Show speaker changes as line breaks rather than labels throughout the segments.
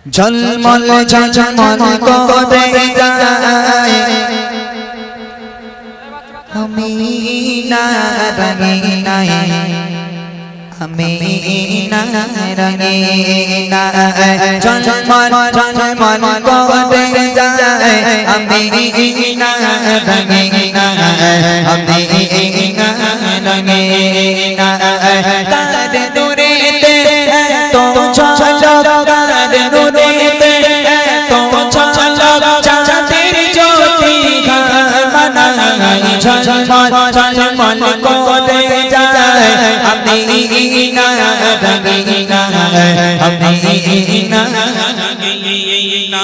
ঝলমল ঝলমল করে যায় আমিনা রঙিনা আমিনা রঙিনা ঝলমল ঝলমল করে যায় আমিনা রঙিনা আমিনা রঙিনা তার দূরেতে তো ঝলক তার দূরেতে তো ঝলক চাঁদের জ্যোতি ঘামানাই ঝলমল ঝলমল করে যায় আমিনা রঙিনা আমিনা রঙিনা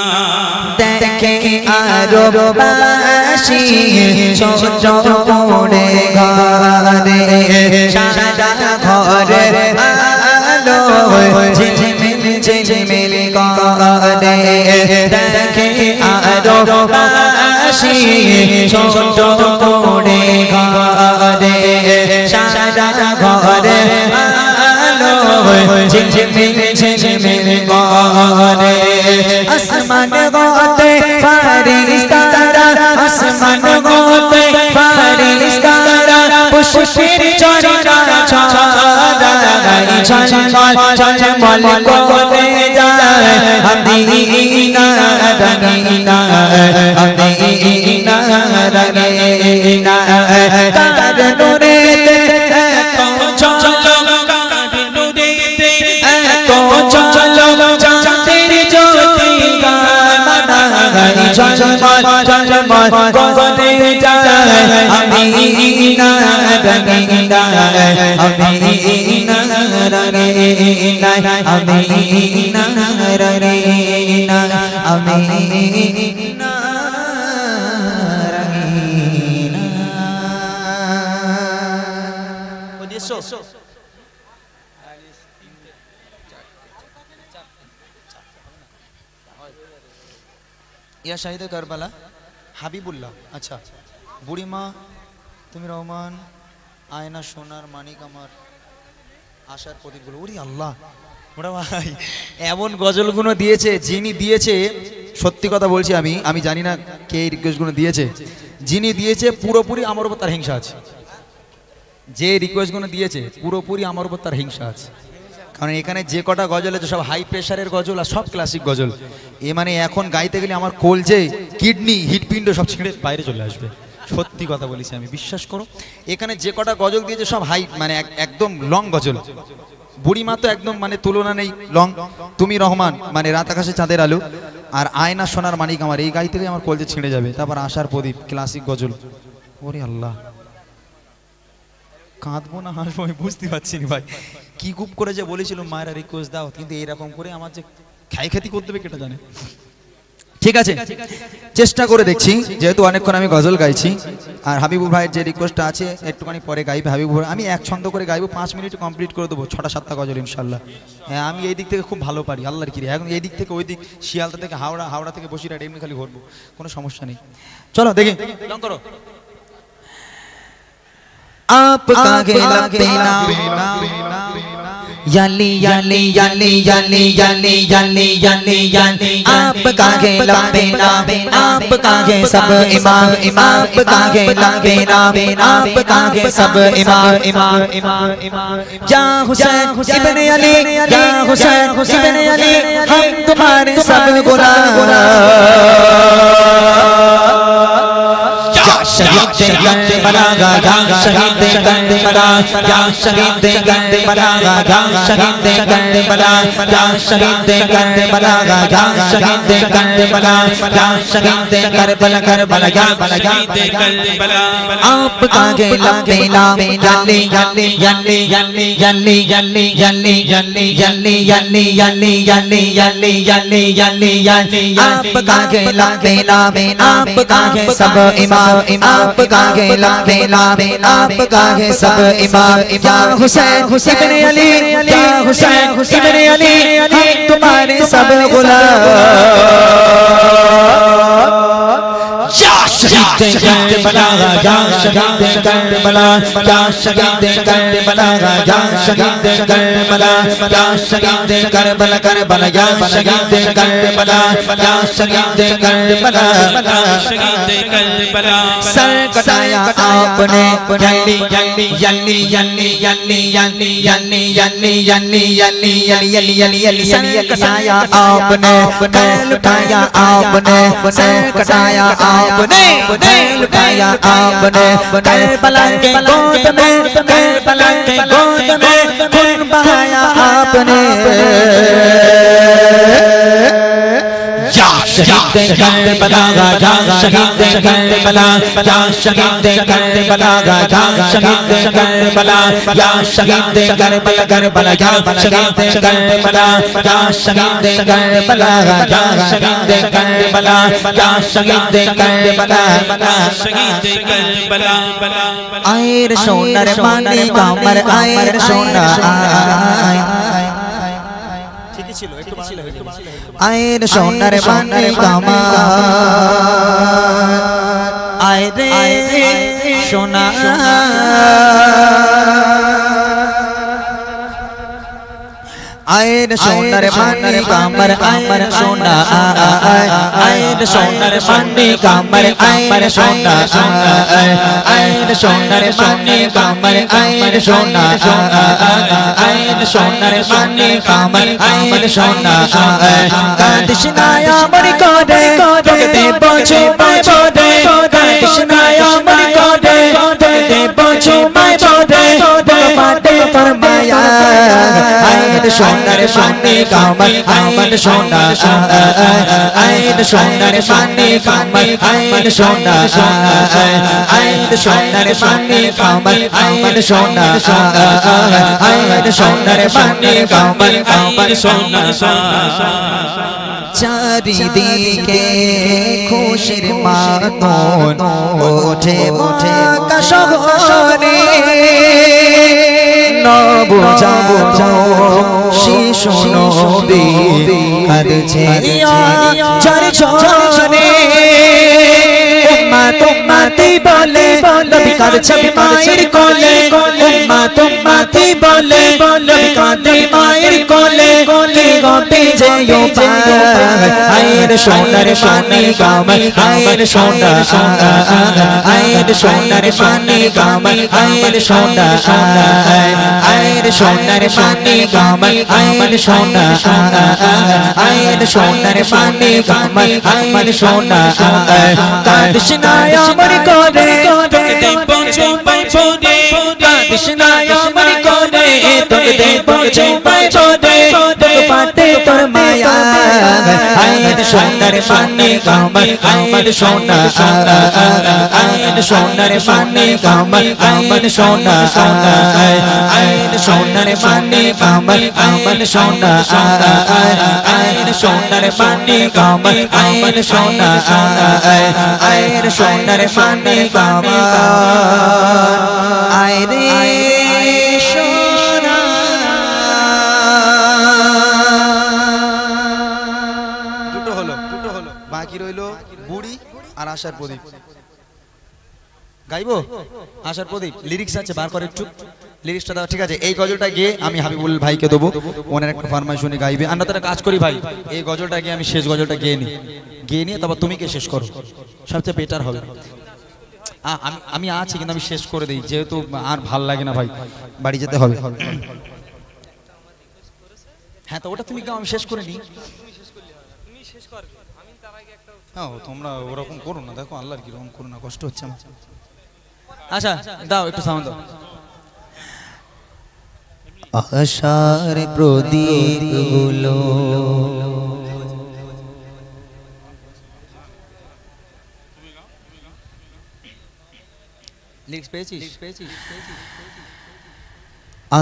দেখে আরো বাসি ছোট পড়ে ঘরে সারা ঘরে আলো ঝিলমিল ঝিলমিল করে দেখে আরো বাসি ছোট পড়ে ঘরে সারা ঘরে আলো ঝিলমিল ঝিলমিল করে আসমান গোতে ফারিস্তারা আসমান গোতে ফারিস্তারা পুষ্পের চরণা ছড়াই ঝলমল ঝলমল করে যায় আমিনা রঙিনা আমিনা রঙিনা তার নূরেতে এত ঝলক তার নূরেতে এত ঝলক চাঁদের জ্যোতি ঘামানাই ঝলমল ঝলমল করে যায় আমিনা রঙিনা আমিনা রঙিনা আমিনা রঙিনা আমিনা রঙিনা ইয়া শাহিদে কারবালা হাবিবুল্লাহ। আচ্ছা বুড়িমা তুমি রহমান আয়না সোনার মানিক আমার আশার প্রদীপগুলো। ওরে আল্লাহ ওরা ভাই এমন গজলগুলো দিয়েছে, যিনি দিয়েছে সত্যি কথা বলছি আমি জানি না কে এই রিকোয়েস্টগুলো দিয়েছে, যিনি দিয়েছে পুরোপুরি আমার উপর তার হিংসা আছে। যে রিকোয়েস্টগুলো দিয়েছে পুরোপুরি আমার উপর তার হিংসা আছে। কারণ এখানে যে কটা গজল আছে সব হাই প্রেশারের গজল আর সব ক্লাসিক গজল। এ মানে এখন গাইতে গেলে আমার কলজে কিডনি হৃৎপিণ্ড সব ছেড়ে বাইরে চলে আসবে। সত্যি কথা বলেছি আমি, বিশ্বাস করো। এখানে যে কটা গজল দিয়েছে সব হাই মানে একদম লং গজল। বুড়িমা তো একদম মানে তুলনা নেই লং। তুমি রহমান মানে রাত আকাশে চাঁদের আলো, আর আয়না সোনার মানিক আমার, এই গাইতে গেলে আমার কলজে ছিঁড়ে যাবে। তারপর আশার প্রদীপ ক্লাসিক গজল। ওরে আল্লাহ কাঁদবো না হাসবো আমি বুঝতে পারছি না ভাই। কি গুপ করে যে বলেছিল মায়েরা রিকোয়েস্ট দাও, কিন্তু এইরকম করে আমার যে খ্যাতি করতে হবে কেটা জানে। ঠিক আছে চেষ্টা করে দেখছি, যেহেতু অনেকক্ষণ আমি গজল গাইছি। আর হাবিবুর ভাইয়ের যে রিকোয়েস্টটা আছে একটুখানি পরে গাইবে হাবিবুর। আমি এক ছন্দ করে গাইবো, 5 মিনিট কমপ্লিট করে দেবো 6টা-7টা গজল ইনশাল্লাহ। হ্যাঁ আমি এই দিক থেকে খুব ভালো পারি আল্লাহর কিরে। এখন এই দিক থেকে ওই দিক শিয়ালদা থেকে হাওড়া, হাওড়া থেকে বসিরহাট এমনি খালি ঘুরবো, কোনো সমস্যা নেই। চলো দেখি লং করো। आपका गेला पेना याली याली याली याली याली याली याली याली आपका गेला पेना आपका गे सब इमाम इमाम आपका गेला पेना आपका गे सब इमाम इमाम इमाम इमाम या हुसैन इब्ने अली या हुसैन इब्ने अली हम तुम्हारे सब गुलाम शहीद गंदे बलागा शहीद गंदे बला शहीद गंदे बलागा शहीद गंदे बला शहीद गंदे बलागा शहीद गंदे बला शहीद करबला करबला शहीद गंदे बला आपका गेला पेला याली याली याली याली याली याली याली याली याली याली याली याली याली याली याली याली आपका गेला पेला आपका गे सब इमाम आपका गेला पेला आपका गे सब इमाम या हुसैन इब्ने अली या हुसैन इब्ने अली हम तुम्हारे सब गुलाम या शहीद
करबला या शहीद करबला या शहीद करबला या शहीद करबला या शहीद करबला करबला या शहीद करबला या शहीद करबला शहीद करबला सर कटाया आपने यल्ली यल्ली यल्ली यल्ली यल्ली यल्ली यल्ली यल्ली यल्ली यल्ली यल्ली यल्ली यल्ली सर कटाया आपने कैल उठाया आपने सर कटाया आपने कैल उठाया आपने करबला के गोद में करबला के गोद में खून बहाया आपने या शहीद करबला या शहीद करबला या शहीद करबला या शहीद करबला या शहीद करबला करबला या शहीद करबला या शहीद करबला या शहीद करबला या शहीद करबला शहीद करबला आयर सोनार मानी कामर आयर सोना आयर सोनार माने कामा आय रे सोना आयर सोनार माने कामर आयर सोना आयर सोनार माने कामर आयर सोना आयर सोनार माने कामर आयर सोना आयर सोनार माने कामर आयर सोना कृष्णाया मरि कोडे जगते पछे पछे कृष्णाया मरि कोडे जगते पछे पछे पाटे फरमाया आयर सोनार माने कामर आयर सोना आयर सोनार माने कामर आयर सोना आयर सोनार माने कामर आयर सोना आयर सोनार माने कामर आयर सोना চারিদিকে খুশির মাতন ওঠে মক্কা শহরে নবজাত শিশু নবী কাঁদছে যার চরণে উম্মত উম্মতি বলে নবী কাঁদছে মায়ের কোলে উম্মত উম্মতি বলে নবী কাঁদে মায়ের কোলে গতে যেও আয়ের সোনার পানি কামর আয়ের সোনা আয়ের সোনার পানি কামর আয়ের সোনা আয়ের সোনার পানি কামর আয়ের সোনা আয়ের সোনার পানি কামর আয়ের সোনা কৃষ্ণায় আমার করে তোকে পৌঁছে পৌঁছে কৃষ্ণায় আমার করে তোকে পৌঁছে পৌঁছে পাতে তোর মায়া আয়ের সোনার পানি কামর আয়ের সোনা আয়ের সোনার পানি কামর আয়ের সোনা আয়ের সোনার পানি কামর আয়ের সোনা আয়ের সোনার পানি কামর আয়ের সোনা আয়ের সোনার পানি কামর আয়ের বাকি রইল বুড়ি আর আশার প্রদীপ গাইবো আশার প্রদীপ লিরিক্স আছে বার করে একটু লিরিক্সটা দাও ঠিক আছে এই গজলটা গিয়ে আমি হাবিবুল ভাইকে দেবো ওনার একটা ফরমাইশ শুনে গাইবে আমরা তারা কাজ করি ভাই এই গজলটা গিয়ে আমি শেষ গজলটা গিয়ে নিই তারপর তুমি কে শেষ করো সবচেয়ে বেটার হবে আমি আছি কিন্তু আমি শেষ করে দিই যেহেতু আর ভাল লাগে না ভাই বাড়ি যেতে হবে হ্যাঁ তো ওটা তুমি গাও আমি শেষ করে নিই তোমরা ওরকম করো না দেখো আল্লাহর কিরকম করো না কষ্ট হচ্ছে আমার আচ্ছা দাও একটু সাউন্ড দাও আশার প্রদীপ গুলো লিরিক্স পেয়েছিস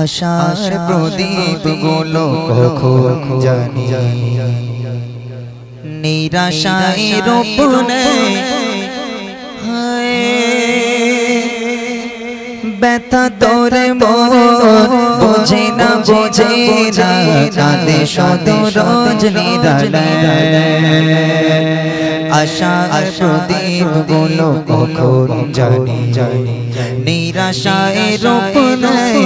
আশার প্রদীপ গুলো কখন জানি নিরাশায় রোপণে ব্যথা তোরে মন বোঝে না কাঁদে সদে রোজ নিরালায় আশার প্রদীপ গুলো কখন জানি নিরাশায় রূপ নেয়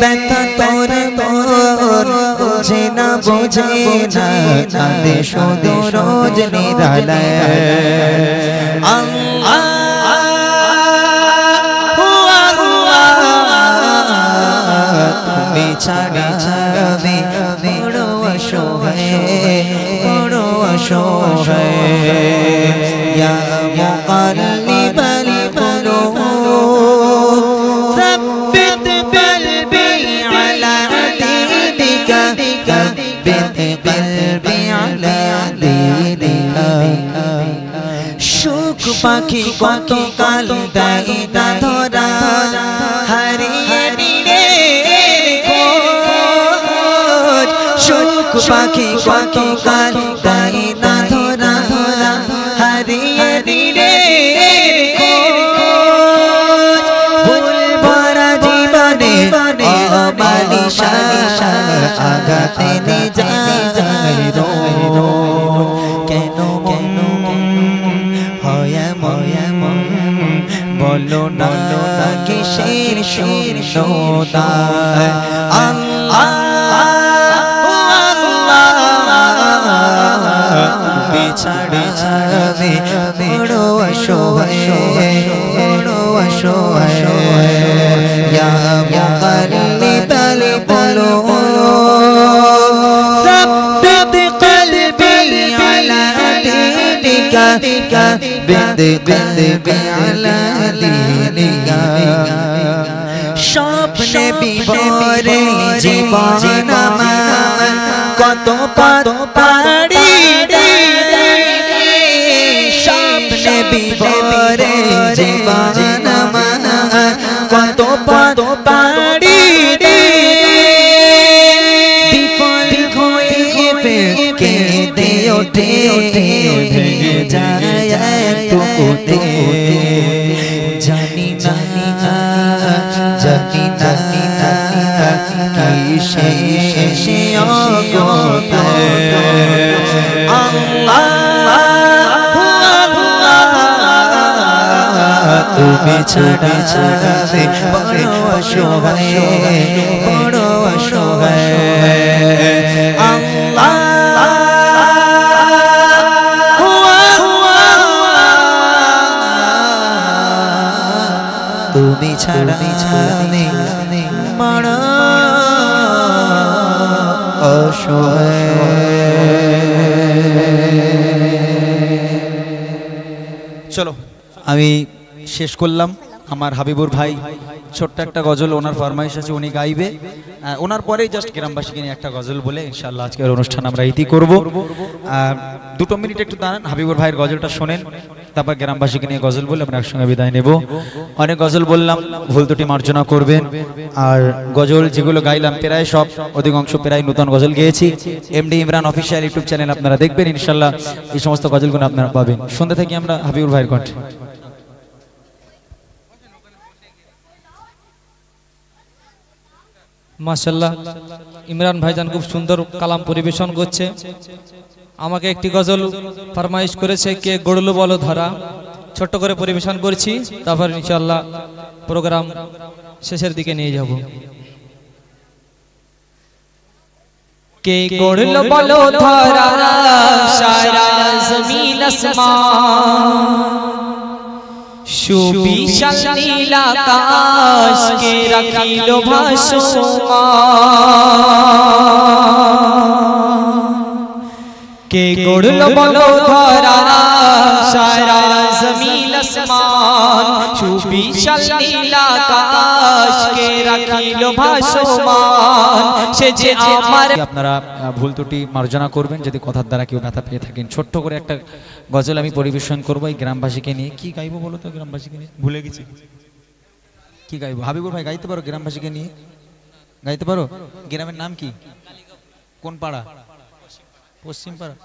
ব্যথা তোর তোর বুঝে না চাঁদে শুধু রোজ নিরালায় তুমি ছাড়া আমি বড় অসহায় ইয়া মুকাল্লিবাল কুলুব ثبت قلبي على دينك ثبت قلبي على دينك সুখ পাখি কত কাল দেয় না ধরা হারিয়ে দিলে খোঁজ সুখ পাখি কত কাল দেয় না ধরা হারিয়ে দিলে খোঁজ ভুল ভরা জীবনে অমানিশা আঘাতে নে যায় কেন বলো না কিসের শূন্যতা বিছাড়ে ছাড়বে বড় অসহায় ইয়া মুকাল্লিবাল কুলুব ثبت قلبي على دينك ثبت قلبي على دينك স্বপ্নে বিভোরে জীবন আমার কত পাড়ি স্বপ্নে বিভোরে জীবন আমার কত পাড়ি বিপদ হয়ে কেঁদে ওঠে ভেঙে যায় টুকুতে জানি না কিসে তুমি ছাড়া বড় অসহায় তুমি ছাড়া বড় অসহায়
চলো আমি শেষ করলাম আমার হাবিবুর ভাই ছোট্ট একটা গজল ওনার ফরমাইশ আছে উনি গাইবে ওনার পরেই জাস্ট গ্রামবাসীকে নিয়ে একটা গজল বলে ইনশাআল্লাহ আজকের অনুষ্ঠান আমরা ইতি করব 2 মিনিট একটু দাঁড়ান হাবিবুর ভাইয়ের গজলটা শোনেন তারপর গ্রামবাসীকে নিয়ে গজল বলে আমরা একসঙ্গে বিদায় নেব অনেক গজল বললাম ভুল ত্রুটি মার্জনা করবেন আর গজল যেগুলো গাইলাম প্রায় সব অধিকাংশ প্রায় নতুন গজল গেয়েছি MD Imran official YouTube channel আপনারা দেখবেন ইনশাআল্লাহ এই সমস্ত গজলগুলো আপনারা পাবেন সন্ধ্যা থেকে আমরা হাবিবুর ভাইয়ের কণ্ঠে
মাশাআল্লাহ ইমরান ভাইজান খুব সুন্দর কালাম পরিবেশন করছে আমাকে একটি গজল ফরমাইশ করেছে কে গড়লো বলো ধরা ছোট করে পরিবেশন করছি তারপর ইনশাআল্লাহ প্রোগ্রাম শেষের দিকে নিয়ে যাব কে গড়লো বলো ধরা সারা জমিন আসমান সুবিশাল নীল আকাশ কে রাখিল ভাসমান কে গড়লো বলো ধরা সারা জমিন আসমান সুবিশাল নীল আকাশ কে রাখিল ভাসমান সে যে আমার
আপনারা ভুল ত্রুটি মার্জনা করবেন যদি কথার দ্বারা কেউ ব্যথা পেয়ে থাকেন ছোট্ট করে একটা গজল আমি পরিবেশন করবো এই গ্রামবাসীকে নিয়ে কি গাইবো বলো তো গ্রামবাসীকে নিয়ে ভুলে গেছি কি গাইবো হাবিবুর ভাই গাইতে পারো গ্রামবাসীকে নিয়ে গাইতে পারো গ্রামের নাম কি কোন পাড়া পশ্চিম পাড়া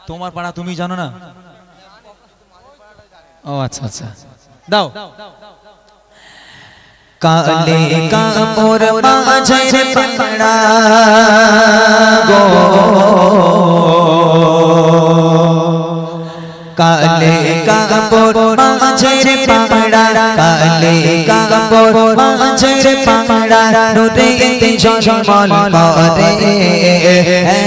তোমার পাড়া তুমি জানো না ও আচ্ছা আচ্ছা দাও
কালে কামর মাঝে পাড়া গো কালে কাপড় মাঝের পাড়া কালে কাপড় মাঝের পাড়া নুরেতে ঝলমল করে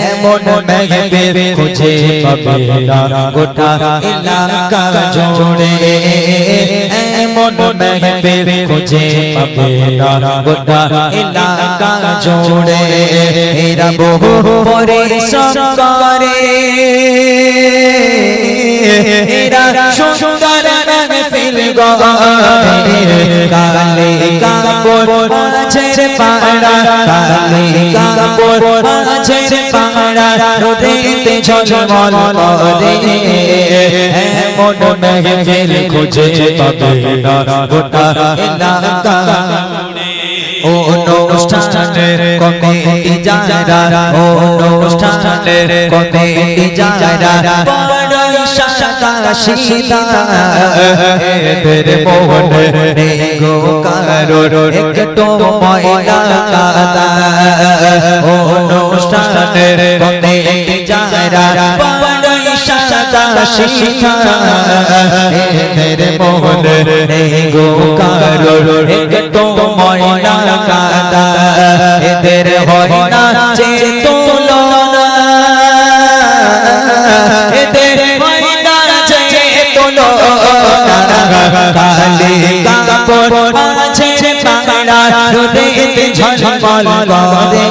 এমন মেঘের খুঁজে পাবে না গোটা এলাকা জুড়ে এমন মেঘের খুঁজে পাবে না গোটা এলাকা জুড়ে এরা বহু পরিশ্রম করে এরা সুন্দর মেহফিল গড়ে কালে কাপড় মাঝের পাড়া কালে কাপড় মাঝের পাড়া রোদেতে ঝলমল করে এমন মেহফিল খুঁজে পাবে না গোটা এলাকা অনুষ্ঠানের কমিটি যারা অনুষ্ঠানের কমিটি যারা বড়ই সাদা এদের মনে নেই গো কারোর একটু ময়লা কাদা অনুষ্ঠানের কমিটি যারা বড়ই সাদা এদের মনে নেই গো কারোর একটু ময়লা কাদা এদের হয় না যে তুলনা এদের হয় না যে তুলনা কালে কাপড় মাঝের পাড়া রোদেতে ঝলমল করে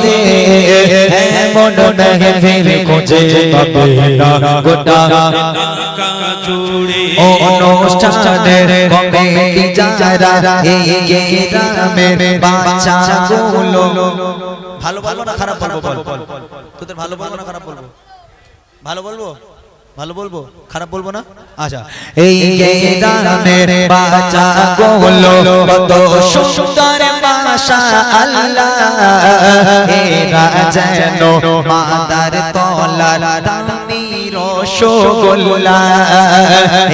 এমন মেহফিল খুঁজে পাবে না গোটা অনুষ্ঠানের কমিটি যারা এই গ্রামের বাচ্চাগুলো
ভালো বলবো না খারাপ বলবো বল তোদের ভালো বলবো না খারাপ বলবো ভালো বলবো ভালো বলবো খারাপ বলবো না আচ্ছা
এই গ্রামের বাচ্চাগুলো কত সুন্দর মাশাআল্লাহ এরা যেন মাদার তলার দামি রসগোল্লা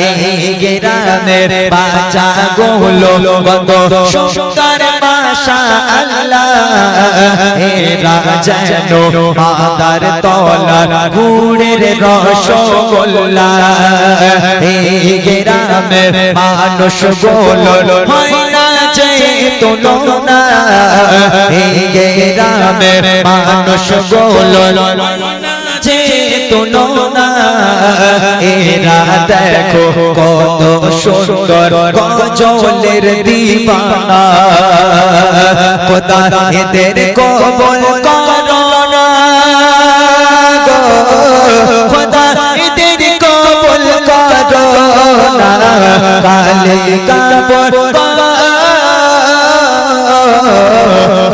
এই গ্রামের বাচ্চাগুলো কত সুন্দর মাশাআল্লাহ এরা যেন মাদার তলার গুড়ের রসগোল্লা এই গ্রামের মানুষগুলো হয় না যে তুলনা এই গ্রামের মানুষগুলো যে তুলনা এরা দেখো কত সুন্দর গজলের দিবানা খোদা এদের কবুল করো না গো খোদা এদের কবুল করো না কালে কাপড়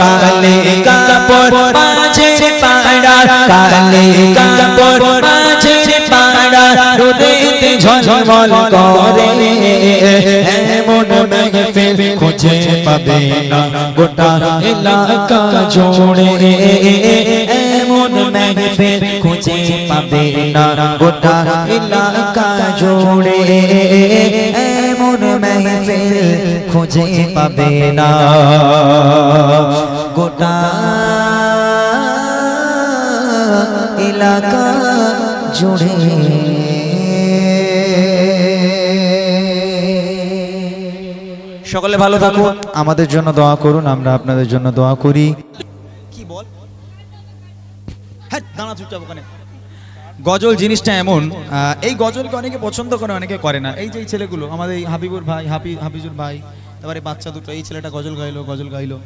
কালে কাপড় মাঝের পাড়া কালে কাপড় মাঝের পাড়া রোদেতে ঝলমল করে এমন মেহফিল খুঁজে পাবে না গোটা এলাকা জুড়ে এমন মেহফিল খুঁজে পাবে না গোটা এলাকা জুড়ে এমন মেহফিল খুঁজে পাবে না গোটা এলাকা জুড়ে
সকলে ভালো থাকুন আমাদের জন্য দোয়া করুন আমরা আপনাদের জন্য দোয়া করি কি বল হ্যাঁ দাঁড়া চুপচাপ ওখানে গজল জিনিসটা এমন এই গজলকে অনেকে পছন্দ করে অনেকে করে না এই যে এই ছেলেগুলো আমাদের এই হাবিবুর ভাই হাফিজুর ভাই তারপরে বাচ্চা দুটো এই ছেলেটা গজল গাইলো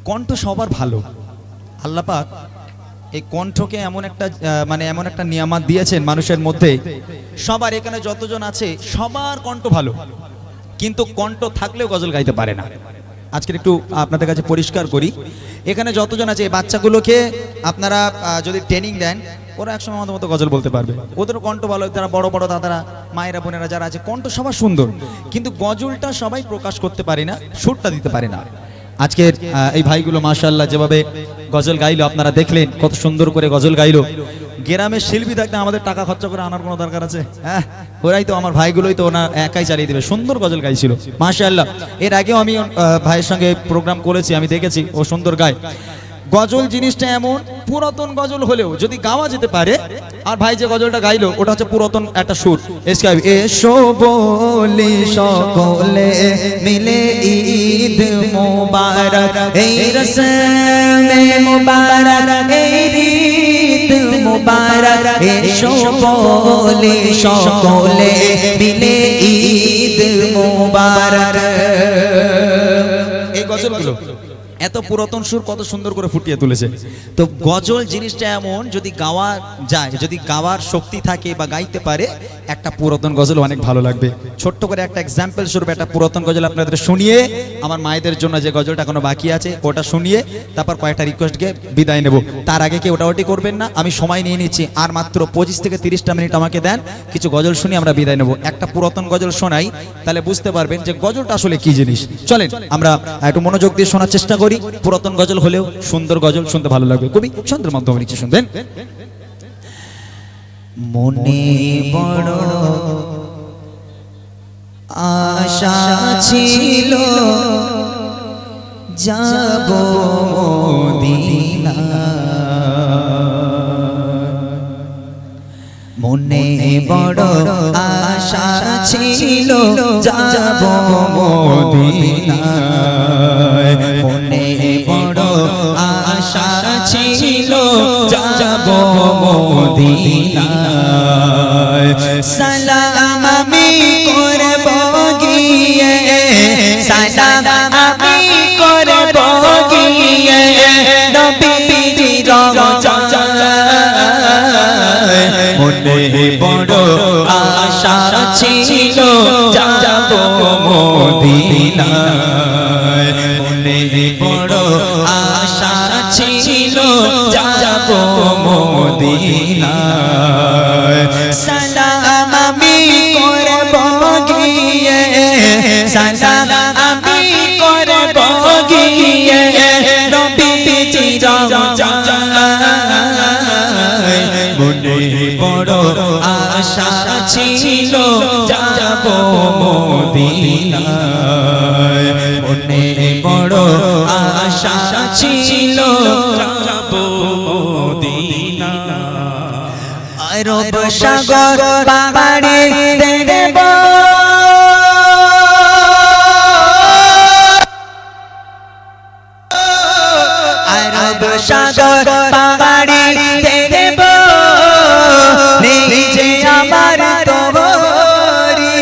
কণ্ঠ সবার ভালো আল্লাহ পাক এই কণ্ঠকে এমন একটা নিয়ামত দিয়েছেন মানুষের মধ্যে সবার এখানে যতজন আছে সবার কণ্ঠ ভালো কিন্তু কণ্ঠ থাকলেও গজল গাইতে পারে না আজকে একটু আপনাদের কাছে পরিষ্কার করি এখানে যতজন আছে এই বাচ্চাগুলোকে আপনারা যদি ট্রেনিং দেন ওরা একসময় আমাদের মতো গজল বলতে পারবে ওদেরও কণ্ঠ ভালো তারা বড় বড় দাদারা মায়েরা বোনেরা যারা আছে কণ্ঠ সবার সুন্দর কিন্তু গজলটা সবাই প্রকাশ করতে পারে না সুরটা দিতে পারে না আজকের এই ভাইগুলো মাশাআল্লাহ যেভাবে গজল গাইলো আপনারা দেখলেন কত সুন্দর করে গজল গাইলো গ্রামের শিল্পী থাকতে আমাদের টাকা খরচা করে আনার কোনো দরকার আছে হ্যাঁ ওরাই তো আমার ভাইগুলোই তো ওনা একাই চালিয়ে দেবে সুন্দর গজল গাইছিল মাশাআল্লাহ এর আগেও আমি ভাইয়ের সঙ্গে প্রোগ্রাম করেছি আমি দেখেছি ও সুন্দর গায় গজল জিনিসটা এমন, পুরাতন গজল হলেও যদি গাওয়া যেতে পারে, আর ভাই যে গজলটা গাইলো ওটা হচ্ছে পুরাতন একটা সুর।
এসো বলি সকলে মিলে ঈদ মোবারক, এই রসমে মোবারক, এই ঈদ মোবারক, এসো বলি সকলে মিলে ঈদ মোবারক।
এই গজলগুলো এত পুরাতন সুর কত সুন্দর করে ফুটিয়ে তুলেছে। তো গজল জিনিসটা এমন, যদি গাওয়া যায়, যদি গাওয়ার শক্তি থাকে বা গাইতে পারে, একটা পুরাতন গজল অনেক ভালো লাগবে। ছোট্ট করে একটা এক্সাম্পল স্বরূপ একটা পুরাতন গজল আপনাদের শুনিয়ে, আমার মায়েদের জন্য যে গজলটা এখনো বাকি আছে ওটা শুনিয়ে তারপর কয়েকটা রিকোয়েস্টকে বিদায় নেব। তার আগে কেউ ওটাওটি করবেন না, আমি সময় নিয়ে নিচ্ছি, আর মাত্র 25 থেকে 30টা মিনিট আমাকে দেন, কিছু গজল শুনি আমরা বিদায় নেব। একটা পুরাতন গজল শোনাই, তাহলে বুঝতে পারবেন যে গজলটা আসলে কি জিনিস। চলেন আমরা একটু মনোযোগ দিয়ে শোনার চেষ্টা করি। পুরাতন গজল হলেও সুন্দর গজল শুনতে ভালো লাগবে, খুবই সুন্দর মাধ্যমে নিচে শুনবেন।
মনে বড় আশা ছিল যাব মদিনা, মনে বড় আশা ছিল যাব মদিনা, মনে বড় আশা ছিল যাব মদিনা। সালাম আমি করব গিয়ে, সালাম আমি করব গিয়ে নবীজির রওজায়, মনে বড় আশা ছিল যাব মদিনা, মনে বড় আশা ছিল যাব মদিনা। সালাম আমি করব গিয়ে, সালাম আমি করব গিয়ে নবীজির রওজায়, মনে বড় আশা ছিল যাব মদিনা, মনে বড় আশা ছিল যাব মদিনা। আরব সাগর পাড়ে দেব আরব সাগর পাড়ে দেব নিজে আমার তবরি,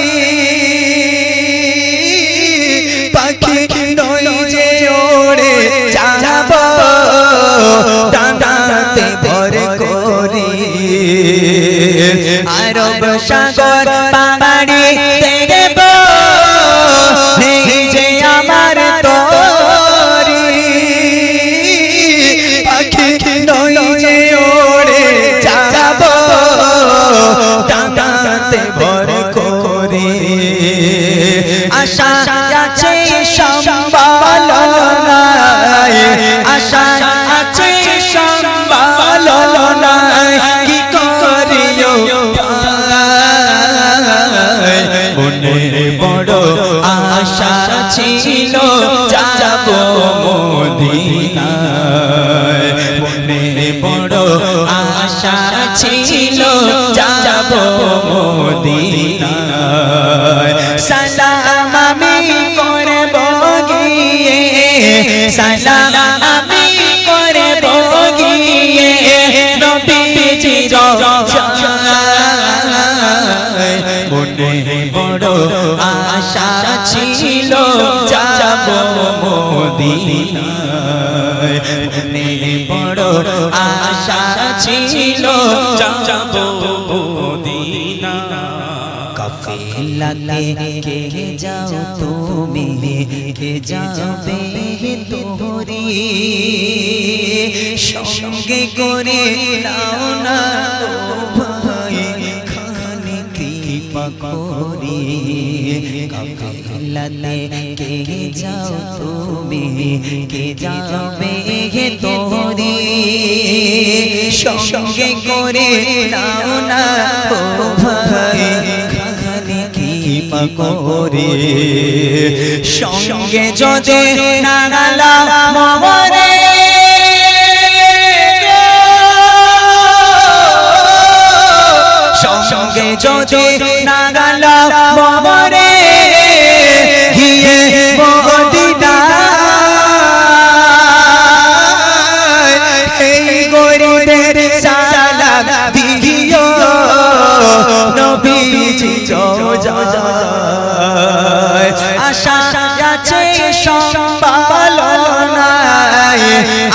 পাখি নই যে ওড়ে যাব ডানাতে ভর করি। আরব সাগর পাড়ে দেব নিজে আমার তবরি, পাখি নই যে ওড়ে যাব ডানাতে ভর করি। আশা আছে সম্বল নাই, আশা আছে সম্বল নাই, কি করিও মনে বড় আশা ছিল যাব মদিনা, মনে বড় আশা ছিল যাব মদিনা। সালাম আমি করব গিয়ে, সালাম আমি করব গিয়ে নবীজির রওজায়, মনে বড় আশা ছিল যাব মদিনা, মনে বড় আশা ছিল যাব মদিনা। কাফেলাতে কে যাও তুমি, কে যাবে তোরি, সঙ্গে করে নাও না ভাই খানি কৃপা করি। কাফেলাতে কে যাও তুমি, কে যাবে তোরি, সঙ্গে করে নাও না ভাই খানি কৃপা করে। সঙ্গে যদি নাগালা মরে যদি নাগাল মরে গিয়ে মদিনায় এই গরিবের সালাম দিও নবীজি রোজায় আশা আছে সম্পালনায়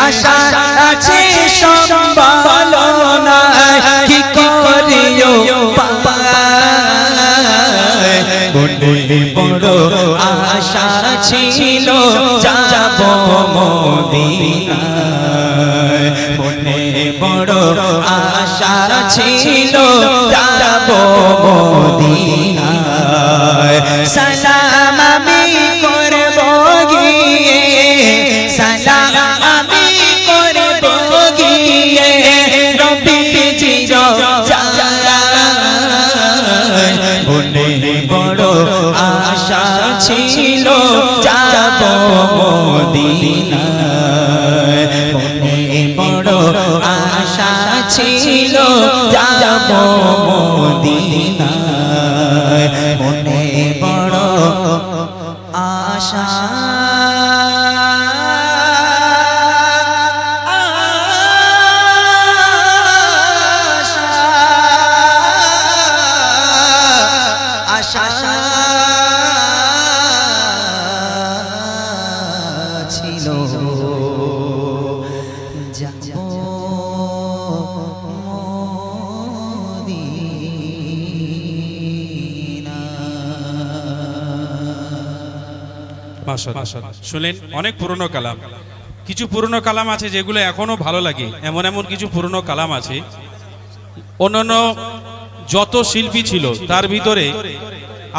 আশা আছে সম্পালনায় কি করিও পায় মনে বড় আশা ছিল যাব মদিনায় মনে বড় আশা ছিল যাব মদিনায় সালাম আমি করব গিয়ে সালাম আমি করব গিয়ে নবীজির রওজায় মনে বড় আশা ছিল যাব মদিনায় মনে বড় আশা ছিল যাব মদিনায় মনে বড় আশা আশা ছিল যাব
মাশাআল্লাহ শুনলেন অনেক পুরনো কালাম কিছু পুরনো কালাম আছে যেগুলো এখনো ভালো লাগে এমন এমন কিছু পুরনো কালাম আছে অন্যান্য যত শিল্পী ছিল তার ভিতরে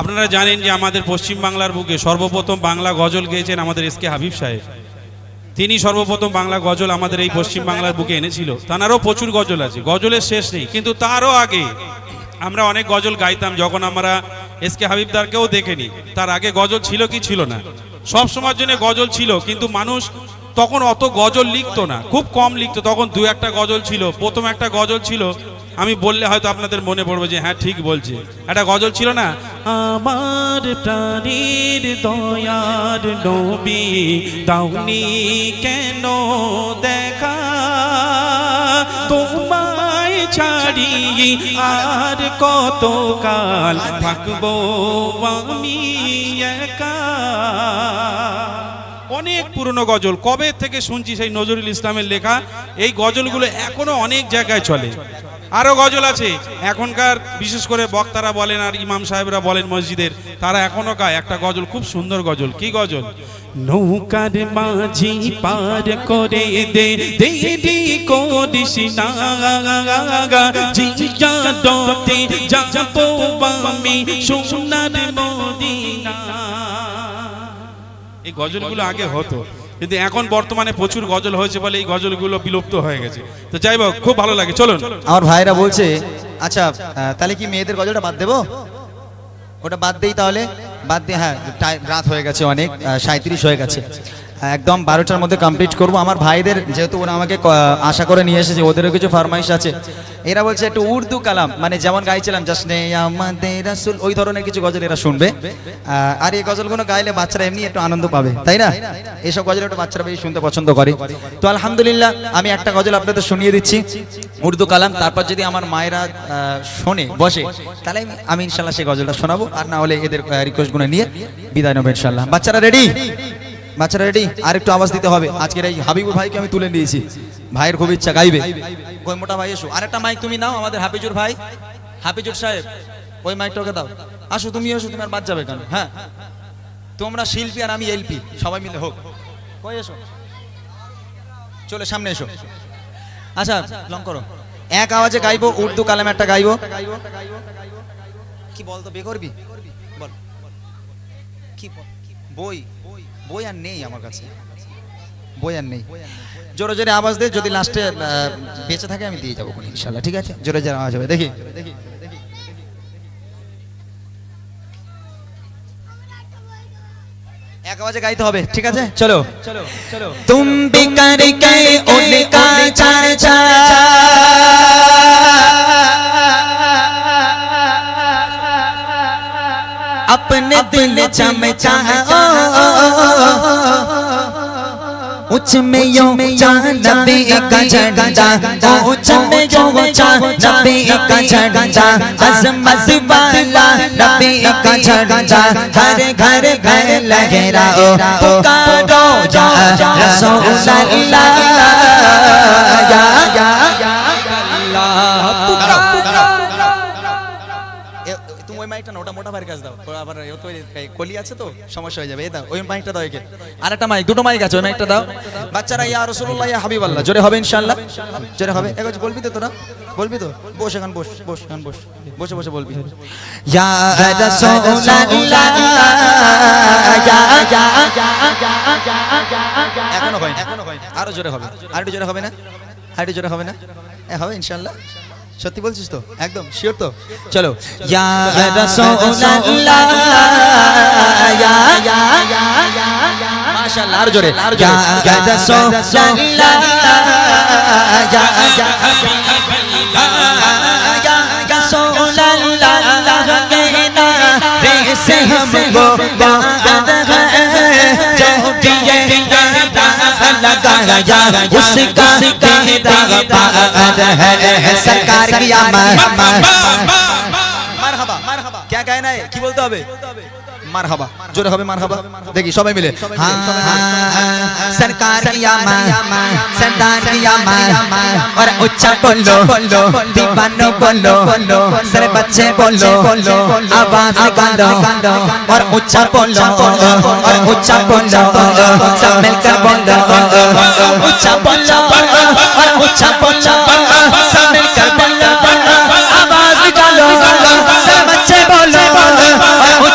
আপনারা জানেন যে আমাদের পশ্চিম বাংলার বুকে সর্বপ্রথম বাংলা গজল গেয়েছেন আমাদের এস কে হাবিব সাহেব তিনি সর্বপ্রথম বাংলা গজল আমাদের এই পশ্চিম বাংলার বুকে এনেছিল তানারও প্রচুর গজল আছে গজলের শেষ নেই কিন্তু তারও আগে আমরা অনেক গজল গাইতাম যখন আমরা এস কে হাবিবদারকেও দেখেনি তার আগে গজল ছিল কি ছিল না সব সময়ের জন্য গজল ছিল কিন্তু মানুষ তখন অত গজল লিখতো না খুব কম লিখতো তখন দু একটা গজল ছিল প্রথম একটা গজল ছিল আমি বললে হয়তো আপনাদের মনে পড়বে যে হ্যাঁ ঠিক বলছে একটা গজল ছিল না আমার প্রাণীর দয়ার নবী দাউনি কেন দেখা তোমায় ছাড়ি আর কতকাল থাকবো আমি একা অনেক পুরনো গজল কবে থেকে শুনছি সেই নজরুল ইসলামের লেখা এই গজলগুলো এখনো অনেক জায়গায় চলে আরো গজল আছে এখনকার বিশেষ করে বক্তারা বলেন আর ইমাম সাহেবরা বলেন মসজিদের তারা এখনো গায় একটা গজল খুব সুন্দর গজল কি গজল নৌকার মাঝি পার করে দে দেরি করিস না জিয়াদতে যাবো আমি সোনার মদিনা এই গজলগুলো আগে হতো কিন্তু এখন বর্তমানে প্রচুর গজল হয়েছে বলে এই গজলগুলো বিলুপ্ত হয়ে গেছে তো যাই হোক খুব ভালো লাগে চলুন
আমার ভাইরা বলছে আচ্ছা তাহলে কি মেয়েদের গজলটা বাদ দেবো ওটা বাদ দেই তাহলে বাদ দিয়ে হ্যাঁ রাত হয়ে গেছে অনেক 37 হয়ে গেছে একদম 12টার মধ্যে কমপ্লিট করব আমার ভাইদের যেহেতু ওরা আমাকে আশা করে নিয়ে এসেছে ওদেরও কিছু ফরমাইশ আছে এরা বলছে একটু উর্দু কালাম মানে যেমন গাইছিলাম জাসনে আমাদের রাসূল ওই ধরনের কিছু গজল এরা শুনবে আর এই গজলগুলো গাইলে বাচ্চারা এমনি একটু আনন্দ পাবে তাই না এইসব গজল একটু বাচ্চারা বেশি শুনতে পছন্দ করে তো আলহামদুলিল্লাহ আমি একটা গজল আপনাদের শুনিয়ে দিচ্ছি উর্দু কালাম তারপর যদি আমার মায়েরা শোনে বসে তাহলে আমি ইনশাআল্লাহ সেই গজলটা শোনাবো আর না হলে এদের রিকোয়েস্টগুলো নিয়ে বিদায় নেব ইনশাআল্লাহ বাচ্চারা রেডি বাচ্চারা রেডি আর একটু আওয়াজ দিতে হবে আজকের এই হাবিবুর ভাইকে আমি তুলে নিয়েছি ভাইয়ের খুব ইচ্ছা গাইবে ওই মোটা ভাই এসো আরেকটা মাইক তুমি নাও আমাদের হাফিজুর ভাই হাফিজুর সাহেব ওই মাইকটাকে দাও আসো তুমি এসো তুমি আর বাদ যাবে কেন হ্যাঁ তোমরা শিল্পী আর আমি এলপি সবাই মিলে হোক কই এসো চলে সামনে এসো আচ্ছা লং করো এক আওয়াজে গাইবো উর্দু কালাম একটা গাইবো কি বল তো বে করবি বল কি বই বই আর নেই আমার কাছে বই আর নেই জোরে জোরে আওয়াজ দে যদি লাস্টে বেঁচে থাকে আমি দিয়ে যাবো ইনশাআল্লাহ ঠিক আছে জোরে জোরে আওয়াজ হবে দেখি এক আওয়াজে গাইতে হবে ঠিক আছে চলো চলো চলো তুম বিকার কে উনকা চর্চা
दिल चमकाओ उच में यो नबी का झंडा उच में यो नबी का झंडा अज़मत वाला नबी का झंडा हर घर घर लहराओ पुकारो या रसूल अल्लाह या अल्लाह पुकारो
তুমি ওই মাইকটা না ওটা মোটা ভাইয়ের কাছে দাও আবার তো কলি আছে তো সমস্যা হয়ে যাবে এই দাও ওই মাইকটা দাও একে আরেকটা মাইক দুটো মাইক আছে ওই মাইকটা দাও বাচ্চারা ইয়া রাসূলুল্লাহ ইয়া হাবিবাল্লাহ জোরে হবে ইনশাআল্লাহ জোরে হবে একবার বলবি তো তোরা বলবি তো বস এখন বস বস এখন বস বসে বসে বলবি
या रसूल अल्लाह या
এখনো হয় আরো জোরে হবে আরেকটু জোরে হবে না আরেকটু জোরে হবে না হবে ইনশাআল্লাহ সত্যি বলছিস তো একদম শিওর তো চলো
या रसूल अल्लाह या
মাশাআল্লাহ আর জোরে
या रसूल अल्लाह या रसूल अल्लाह कहना रे से हमको बात है जो दिए लगाया उसका तेरा पाद है सरकार की
মারহাবা মারহাবা क्या कहना है কি বলতে হবে মারহাবা জোরে হবে মারহাবা দেখি সবাই মিলে
सरकार की सरदार की और उच्चा बोलो दीवानो बोलो सर बच्चे बोलो आवाज गालो और उच्चा बोलो और उच्चा बोलो सब मिलकर बोलो उच्चा बोलो और उच्चा बोलो